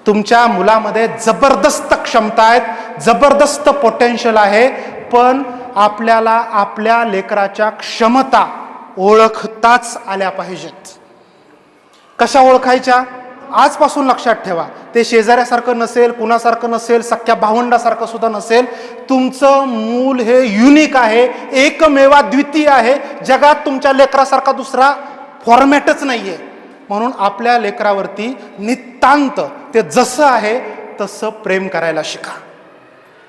तुमच्या मुलामध्ये जबरदस्त क्षमता आहेत, जबरदस्त पोटेन्शियल आहे, पण आपल्याला आपल्या लेकराच्या क्षमता ओळखताच आल्या पाहिजेत. कशा ओळखायच्या? आजपासून लक्षात ठेवा. ते शेजाऱ्यासारखं नसेल, कुणासारखं नसेल, सख्या भावंडासारखं सुद्धा नसेल. तुमचं मूल हे युनिक आहे, एकमेवा द्वितीय आहे. जगात तुमच्या लेकरासारखा दुसरा फॉर्मॅटच नाहीये. म्हणून आपल्या लेकरावरती नितांत ते जसं आहे तसं प्रेम करायला शिका.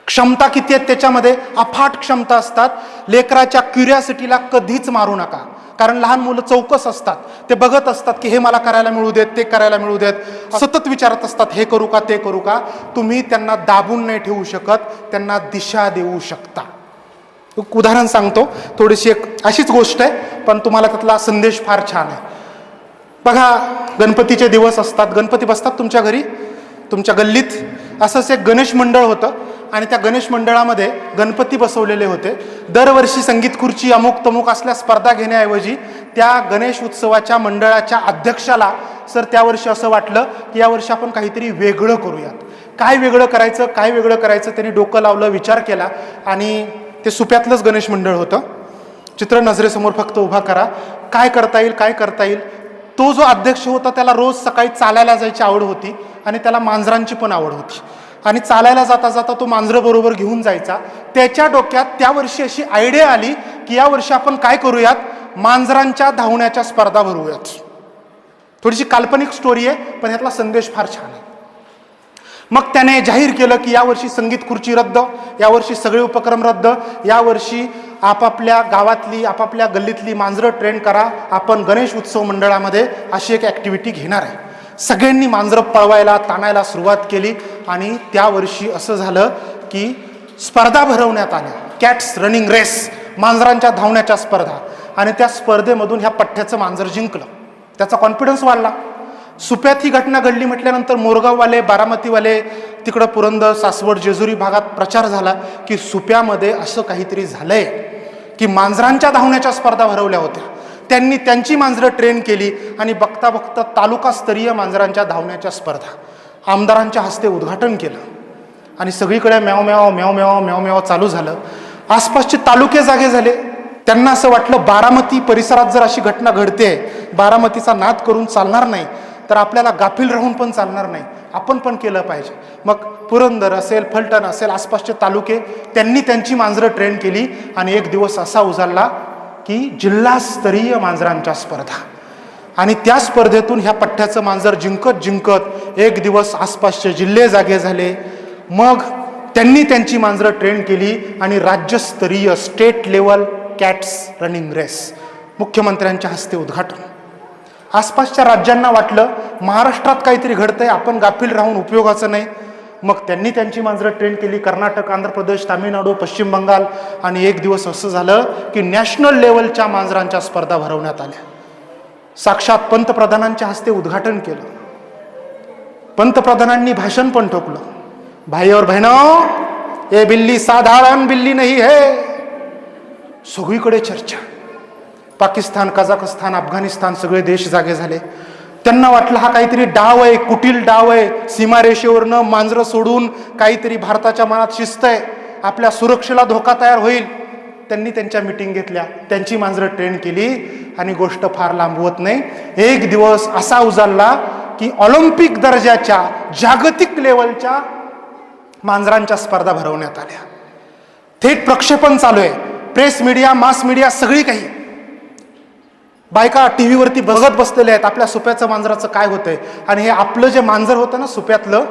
क्षमता किती आहेत त्याच्यामध्ये? अफाट क्षमता असतात. लेकराच्या क्युरियासिटीला कधीच मारू नका, कारण लहान मुलं चौकस असतात. ते बघत असतात की हे मला करायला मिळू देत, ते करायला मिळू देत, सतत विचारत असतात हे करू का, ते करू का. तुम्ही त्यांना दाबून नाही ठेवू शकत, त्यांना दिशा देऊ शकता. एक उदाहरण सांगतो, थोडीशी एक अशीच गोष्ट आहे, पण तुम्हाला त्यातला संदेश फार छान आहे. बघा, गणपतीचे दिवस असतात, गणपती बसतात तुमच्या घरी, तुमच्या गल्लीत असंच एक गणेश मंडळ होतं. आणि त्या गणेश मंडळामध्ये गणपती बसवलेले होते. दरवर्षी संगीत खुर्ची अमुक तमुक असल्या स्पर्धा घेण्याऐवजी त्या गणेश उत्सवाच्या मंडळाच्या अध्यक्षाला सर त्यावर्षी असं वाटलं की यावर्षी आपण काहीतरी वेगळं करूयात. काय वेगळं करायचं, काय वेगळं करायचं, त्यांनी डोकं लावलं, विचार केला. आणि ते सुप्यातलंच गणेश मंडळ होतं. चित्र नजरेसमोर फक्त उभा करा, काय करता येईल, काय करता येईल. तो जो अध्यक्ष होता त्याला रोज सकाळी चालायला जायची आवड होती आणि त्याला मांजरांची पण आवड होती. आणि चालायला जाता जाता तो मांजरं बरोबर घेऊन जायचा. त्याच्या डोक्यात त्या वर्षी अशी आयडिया आली की या वर्षी आपण काय करूयात, मांजरांच्या धावण्याच्या स्पर्धा भरवूयात. थोडीशी काल्पनिक स्टोरी आहे, पण ह्यातला संदेश फार छान आहे. मग त्याने जाहीर केलं की यावर्षी संगीत खुर्ची रद्द, यावर्षी सगळे उपक्रम रद्द, यावर्षी आपापल्या गावातली आपापल्या गल्लीतली मांजरं ट्रेन करा, आपण गणेश उत्सव मंडळामध्ये अशी एक ॲक्टिव्हिटी घेणार आहे. सगळ्यांनी मांजरं पळवायला ताणायला सुरुवात केली. आणि त्या वर्षी असं झालं की स्पर्धा भरवण्यात आल्या, कॅट्स रनिंग रेस, मांजरांच्या धावण्याच्या स्पर्धा. आणि त्या स्पर्धेमधून ह्या पठ्ठ्याचं मांजर जिंकलं. त्याचा कॉन्फिडन्स वाढला. सुप्यात ही घटना घडली म्हटल्यानंतर मोरगाववाले, बारामतीवाले, तिकडं पुरंदर, सासवड, जेजुरी भागात प्रचार झाला की सुप्यामध्ये असं काहीतरी झालंय की मांजरांच्या धावण्याच्या स्पर्धा भरवल्या होत्या. त्यांनी त्यांची मांजरं ट्रेन केली आणि बघता बघता तालुकास्तरीय मांजरांच्या धावण्याच्या स्पर्धा आमदारांच्या हस्ते उद्घाटन केलं. आणि सगळीकडे म्याव म्याव म्याव म्याव म्याव म्याव चालू झालं. आसपासचे तालुके जागे झाले. त्यांना असं वाटलं बारामती परिसरात जर अशी घटना घडते, बारामतीचा नाद करून चालणार नाही, तर आपल्याला गाफील राहून पण चालणार नाही, आपण पण केलं पाहिजे. मग पुरंदर असेल, फलटण असेल, आसपासचे तालुके, त्यांनी त्यांची मांजरं ट्रेन केली. आणि एक दिवस असा उजाडला की जिल्हास्तरीय मांजरांच्या स्पर्धा. आणि त्या स्पर्धेतून ह्या पठ्ठ्याचं मांजर जिंकत जिंकत एक दिवस आसपासचे जिल्हे जागे झाले. मग त्यांनी त्यांची मांजरं ट्रेन केली आणि राज्यस्तरीय स्टेट लेवल कॅट्स रनिंग रेस मुख्यमंत्र्यांच्या हस्ते उद्घाटन. आसपासच्या राज्यांना वाटलं महाराष्ट्रात काहीतरी घडतंय, आपण गाफील राहून उपयोगाचं नाही. मग त्यांनी त्यांची मांजरं ट्रेन केली. कर्नाटक, आंध्र प्रदेश, तामिळनाडू, पश्चिम बंगाल. आणि एक दिवस असं झालं की नॅशनल लेवलच्या मांजरांच्या स्पर्धा भरवण्यात आल्या. साक्षात पंतप्रधानांच्या हस्ते उद्घाटन केलं. पंतप्रधानांनी भाषण पण ठोकलं, भाई और बहनों, ये बिल्ली साधारण बिल्ली नहीं है. सगळीकडे चर्चा. पाकिस्तान, कझाकस्तान, अफगाणिस्तान सगळे देश जागे झाले. त्यांना वाटलं हा काहीतरी डाव आहे, कुटील डाव आहे, सीमारेषेवरनं मांजरं सोडून काहीतरी भारताच्या मनात शिस्त आहे, आपल्या सुरक्षेला धोका तयार होईल. त्यांनी त्यांच्या मीटिंग घेतल्या, त्यांची मांजरं ट्रेन केली. आणि गोष्ट फार लांबवत नाही, एक दिवस असा उजाडला की ऑलिम्पिक दर्जाच्या, जागतिक लेवलच्या मांजरांच्या स्पर्धा भरवण्यात आल्या. थेट प्रक्षेपण चालू आहे. प्रेस मीडिया, मास मीडिया, सगळी काही. बायका टीव्हीवरती बघत बसलेले आहेत आपल्या सुप्याचं मांजराचं काय होतंय. आणि हे आपलं जे मांजर होतं ना सुप्यातलं,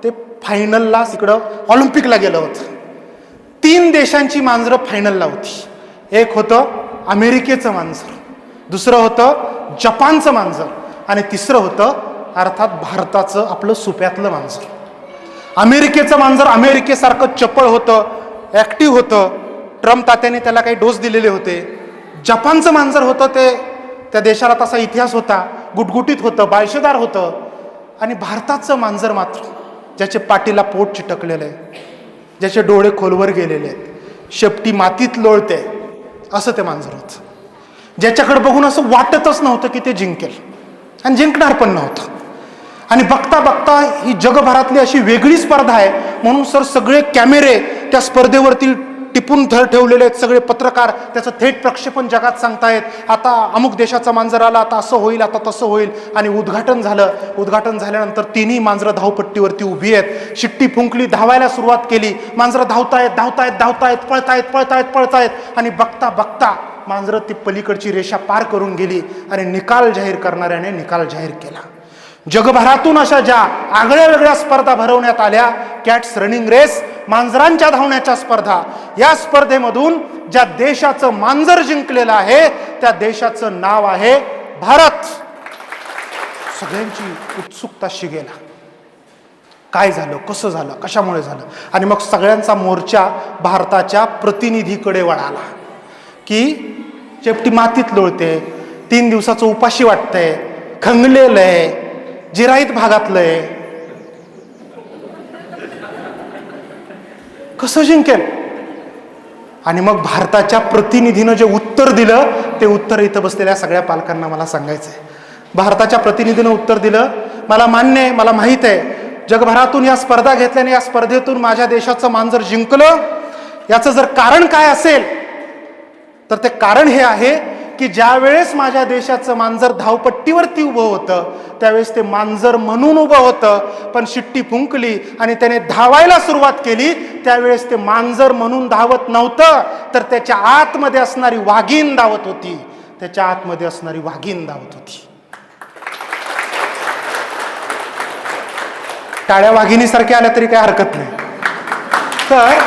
ते फायनलला तिकडं ऑलिम्पिकला गेलं होतं. 3 देशांची मांजरं फायनलला होती. एक होतं अमेरिकेचं मांजर, दुसरं होतं जपानचं मांजर, आणि तिसरं होतं अर्थात भारताचं आपलं सुप्यातलं मांजर. अमेरिकेचं मांजर अमेरिकेसारखं चपळ होतं, ॲक्टिव्ह होतं, ट्रम्प तात्याने त्याला काही डोस दिलेले होते. जपानचं मांजर होतं ते त्या देशाला तसा इतिहास होता, गुटगुटीत होतं, बाळशेदार होतं. आणि भारताचं मांजर मात्र ज्याचे पाठीला पोट चिटकलेलं आहे, ज्याचे डोळे खोलवर गेलेले आहेत, शेपटी मातीत लोळते, असं ते मांजर होतं. ज्याच्याकडे बघून असं वाटतच नव्हतं की ते जिंकेल, आणि जिंकणार पण नव्हतं. आणि बघता बघता ही जगभरातली अशी वेगळी स्पर्धा आहे म्हणून सर सगळे कॅमेरे त्या स्पर्धेवरती टिपून ठेवलेले आहेत, सगळे पत्रकार त्याचं थेट प्रक्षेपण जगात सांगतायत, आता अमुक देशाचा मांजर आला, आता असं होईल, आता तसं होईल. आणि उद्घाटन झालं. उद्घाटन झाल्यानंतर तिन्ही मांजरं धावपट्टीवरती उभी आहेत. शिट्टी फुंकली, धावायला सुरुवात केली. मांजरं धावतायत धावतायत धावतायत, पळतायत पळतायत पळतायत आणि बघता बघता मांजरं ती पलीकडची रेषा पार करून गेली आणि निकाल जाहीर करणाऱ्याने निकाल जाहीर केला. जगभरातून अशा ज्या आगळ्या वेगळ्या स्पर्धा भरवण्यात आल्या, कॅट्स रनिंग रेस, मांजरांच्या धावण्याच्या स्पर्धा, या स्पर्धेमधून ज्या देशाचं मांजर जिंकलेलं आहे त्या देशाचं नाव आहे भारत. सगळ्यांची उत्सुकता शिगेला. काय झालं, कसं झालं, कशामुळे झालं. आणि मग सगळ्यांचा मोर्चा भारताच्या प्रतिनिधीकडे वळाला की शेपटी मातीत लोळते, 3 दिवसाचं उपाशी वाटतंय, खंगलेलं आहे, जिराईत भागातलंय, कसं जिंकेल. आणि मग भारताच्या प्रतिनिधीनं जे उत्तर दिलं ते उत्तर इथं बसलेल्या सगळ्या पालकांना मला सांगायचंय. भारताच्या प्रतिनिधीनं उत्तर दिलं, मला मान्य आहे, मला माहित आहे, जगभरातून या स्पर्धा घेतल्याने या स्पर्धेतून माझ्या देशाचं मांजर जिंकलं. याचं जर कारण काय असेल तर ते कारण हे आहे की ज्या वेळेस माझ्या देशाचं मांजर धावपट्टीवरती उभं होतं त्यावेळेस ते मांजर म्हणून उभं होतं, पण शिट्टी फुंकली आणि त्याने धावायला सुरुवात केली त्यावेळेस ते मांजर म्हणून धावत नव्हतं, तर त्याच्या आतमध्ये असणारी वाघीण धावत होती. त्याच्या आतमध्ये असणारी वाघीण धावत होती. टाळ्या वाघिणीसारख्या आल्या तरी काही हरकत नाही. तर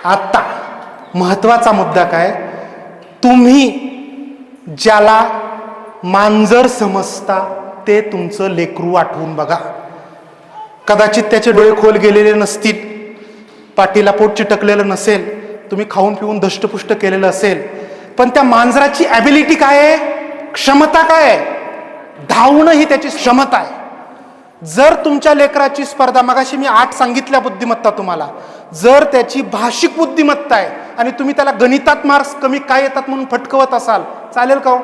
आता महत्वाचा मुद्दा काय, तुम्ही ज्याला मांजर समजता ते तुमचं लेकरू आठवून बघा. कदाचित त्याचे डोळे खोल गेलेले नसतील, पाठीला पोट चिटकलेलं नसेल, तुम्ही खाऊन पिऊन धष्टपुष्ट केलेलं असेल, पण त्या मांजराची ॲबिलिटी काय आहे, क्षमता काय आहे, धावणं ही त्याची क्षमता आहे. जर तुमच्या लेकराची स्पर्धा, मगाशी मी 8 सांगितल्या बुद्धिमत्ता तुम्हाला, जर त्याची भाषिक बुद्धिमत्ता आहे आणि तुम्ही त्याला गणितात मार्क्स कमी काय येतात म्हणून फटकवत असाल, चालेल का हो?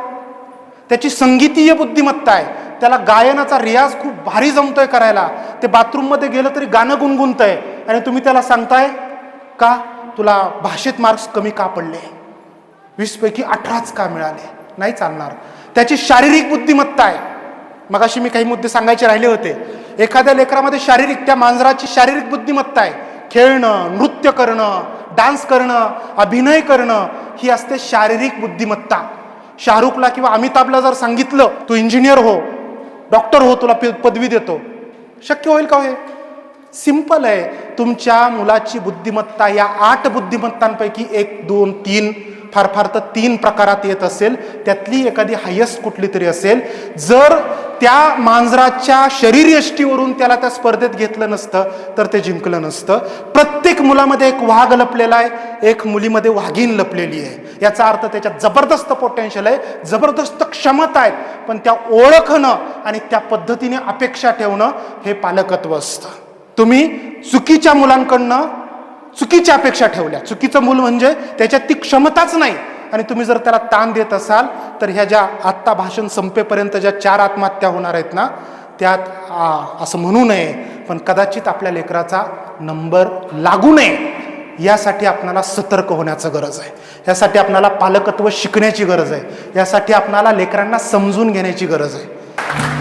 त्याची संगीतीय बुद्धिमत्ता आहे, त्याला गायनाचा रियाज खूप भारी जमतोय करायला, ते बाथरूममध्ये गेलं तरी गाणं गुणगुणतंय आणि तुम्ही त्याला सांगताय का तुला भाषेत मार्क्स कमी का पडले, 20 पैकी 18च का मिळाले, नाही चालणार. त्याची शारीरिक बुद्धिमत्ता आहे. मगाशी मी काही मुद्दे सांगायचे राहिले होते. एखाद्या लेकरामध्ये शारीरिक, त्या मांजराची शारीरिक बुद्धिमत्ता आहे, खेळणं, नृत्य करणं, डान्स करणं, अभिनय करणं, ही असते शारीरिक बुद्धिमत्ता. शाहरुखला किंवा अमिताभला जर सांगितलं तू इंजिनियर हो, डॉक्टर हो, तुला पदवी देतो, शक्य होईल का हे? सिंपल आहे. तुमच्या मुलाची बुद्धिमत्ता या 8 बुद्धिमत्तांपैकी 1, 2, 3, फार फार तर 3 प्रकारात येत असेल, त्यातली एखादी हायेस्ट कुठली तरी असेल. जर त्या मांजराच्या शरीरयष्टीवरून त्याला त्या स्पर्धेत घेतलं नसतं तर ते जिंकलं नसतं. प्रत्येक मुलामध्ये एक वाघ लपलेला आहे, एक मुलीमध्ये वाघीण लपलेली आहे. याचा अर्थ त्याच्यात जबरदस्त पोटेन्शियल आहे, जबरदस्त क्षमता आहेत, पण त्या ओळखणं आणि त्या पद्धतीने अपेक्षा ठेवणं हे पालकत्व असतं. तुम्ही चुकीच्या मुलांकडनं चुकीच्या अपेक्षा ठेवल्या. चुकीचं मूल म्हणजे त्याच्यात ती क्षमताच नाही आणि तुम्ही जर त्याला ताण देत असाल तर ह्या ज्या आत्ता भाषण संपेपर्यंत ज्या 4 आत्महत्या होणार आहेत ना, त्यात असं म्हणू नये, पण कदाचित आपल्या लेकराचा नंबर लागू नये यासाठी आपल्याला सतर्क होण्याचं गरज आहे. यासाठी आपल्याला पालकत्व शिकण्याची गरज आहे. यासाठी आपल्याला लेकरांना समजून घेण्याची गरज आहे.